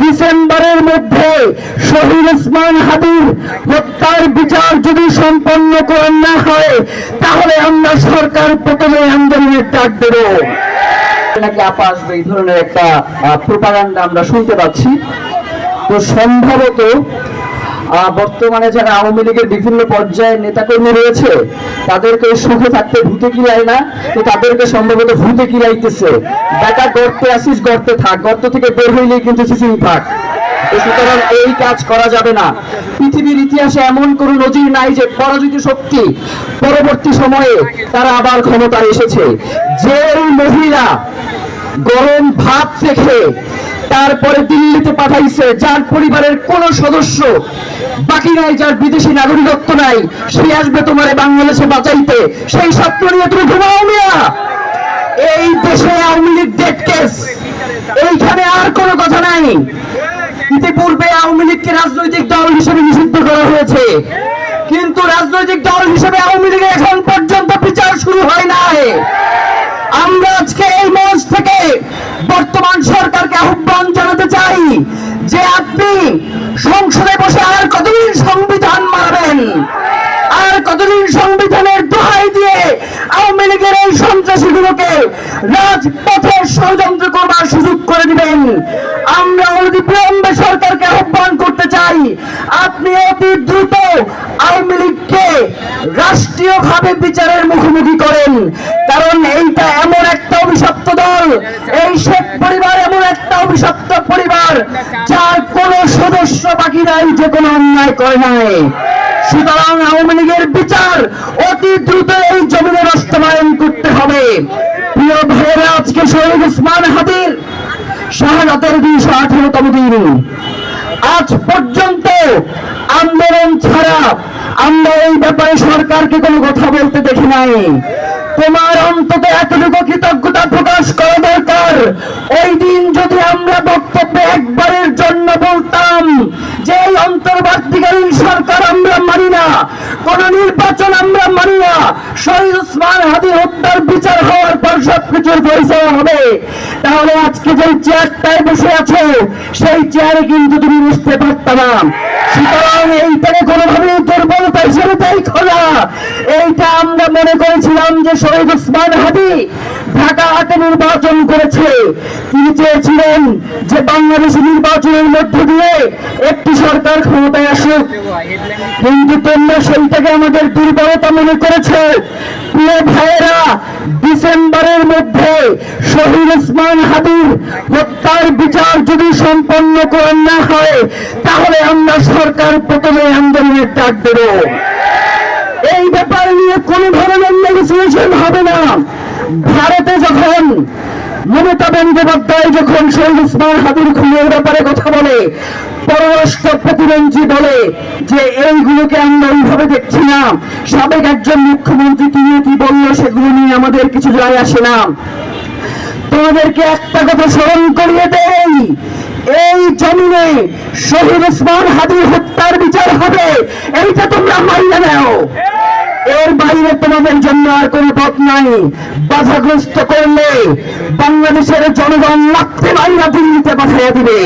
ডিসেম্বরের মধ্যে শহীদ ওসমান হাদির হত্যার বিচার যদি সম্পন্ন করা না হয় তাহলে আমরা সরকার পতনের আন্দোলনের ডাক দেব। নাকি আপা আসবে এই ধরনের একটা প্রোপাগান্ডা আমরা শুনতে পাচ্ছি। তো সম্ভবত বর্তমানে যারা আওয়ামী লীগের বিভিন্ন পর্যায়ে নেতাকর্মী রয়েছে তাদেরকে সুখে থাকতে ভূতে কিলাই না, তো তাদেরকে সম্ভবত ভূতে কিলাইতেছে। বেটা গর্তে আসিস, গর্তে থাক, গর্ত থেকে বের হইলেই কিন্তু সিসিং থাক। সুতরাং এই কাজ করা যাবে না। পৃথিবীর ইতিহাসে এমন কোন নজির নাই যে পরাজিত শক্তি পরবর্তী সময়ে তারা আবার ক্ষমতায় এসেছে। যে মহিলা গরম ভাত রেখে তারপরে দিল্লিতে পাঠাইছে, যার পরিবারের কোন সদস্য বাকি নাই, যার বিদেশি নাগরিকত্ব নাই, সে আসবে তোমার বাংলাদেশে বাঁচাইতে, সেই স্বপ্ন নিয়ে তুমি ঘুমাও মিয়া। এই দেশে আওয়ামী লীগ ডেড কেস, এইখানে আর কোনো কথা নাই। ইতিপূর্বে আওয়ামী লীগকে রাজনৈতিক দল হিসেবে নিষিদ্ধ করা হয়েছে, কিন্তু রাজনৈতিক দল হিসেবে আওয়ামী লীগের এখন পর্যন্ত বিচার শুরু হয় নাই। আমরা আজকে এই মঞ্চ থেকে বর্তমান সরকারকে আহ্বান জানাতে চাই যে আপনি সংসদে বসে আর কতদিন সংবিধান মানবেন, আর কতদিন সংবিধানের দোহাই দিয়ে আওয়ামী লীগের এই সন্ত্রাসীগুলোকে রাজপথে ষড়যন্ত্র করবার সুযোগ করে দিবেন। আমরা অনতিবিলম্বে সরকারকে আহ্বান করতে চাই আপনি অতি দ্রুত আওয়ামী লীগকে রাষ্ট্রীয়ভাবে বিচারের মুখোমুখি করেন। কারণ এইটা এমন একটা অভিশপ্ত দল, এই শেখ পরিবার এমন একটা অভিশপ্ত পরিবার যার কোন সদস্য বাকি নাই যে কোনো অন্যায় করে নাই। সুতরাং আওয়ামী লীগের বিচার অতি দ্রুত এই জমিনে বাস্তবায়ন করতে হবে। প্রিয় ভাইয়েরা, আজকে শহীদ ওসমান হাদির শাহাদাতের 218তম দিন। আজ পর্যন্ত আন্দোলন ছাড়া আমরা এই ব্যাপারে সরকারকে কোনো কথা বলতে দেখি নাই। তোমার অন্তত এতটুকু কৃতজ্ঞতা প্রকাশ করা দরকার। ওই দিন যদি আমরা বক্তব্যে একবারের জন্য বলতাম যে এই অন্তর্বর্তীকালীন সরকার আমরা মানি না, কোন নির্বাচন আমরা মানি না, শহীদ ওসমান হাদি হত্যার বিচার হওয়ার পর সবকিছুর ফয়সালা হবে, তাহলে আজকে যে চেয়ারটায় বসে আছো সেই চেয়ারে কিন্তু তুমি বুঝতে পারতাম না। সুতরাং এইটাকে কোনোভাবে দুর্বলতা হিসেবে দেখো না। এইটা আমরা মনে করেছিলাম যে শহীদ ওসমান হাদি ঢাকা হাটে নির্বাচন করেছে, তিনি চেয়েছিলেন যে বাংলাদেশি নির্বাচনের মধ্য দিয়ে একটি সরকার ক্ষমতায় আসুক, কিন্তু তোমরা সেইটাকে আমাদের দুর্বলতা মনে করেছে। প্রিয় ভাইয়েরা, ডিসেম্বরের মধ্যে শহীদ ওসমান হাদির হত্যার বিচার যদি সম্পন্ন করা না হয় তাহলে আমরা সরকার পতনের আন্দোলনের ডাক দেব। এই ব্যাপার নিয়ে কোন ধরনের নেগোসিয়েশন হবে না। ভারতে যখন মমতা বন্দ্যোপাধ্যায় যখন শহীদ ওসমান হাদির খুনের ব্যাপারে কথা বলে, পররাষ্ট্র প্রতিমন্ত্রী বলে যে এইগুলোকে আমরা ওইভাবে দেখছি না, সাবেক একজন মুখ্যমন্ত্রী তিনি কি বললো সেগুলো নিয়ে আমাদের কিছু যায় আসে না। তোমাদেরকে একটা কথা স্মরণ করিয়ে দেই, এই জমিনে শহীদ ওসমান হাদির হত্যার বিচার হবে, এইটা তোমরা মাইনে নাও। এর বাইরে তোমাদের জন্য আর কোন পথ নাই। বাধাগ্রস্ত করলে বাংলাদেশের জনগণ লাথি মাইরা দিল্লিতে পাঠিয়ে দিবে।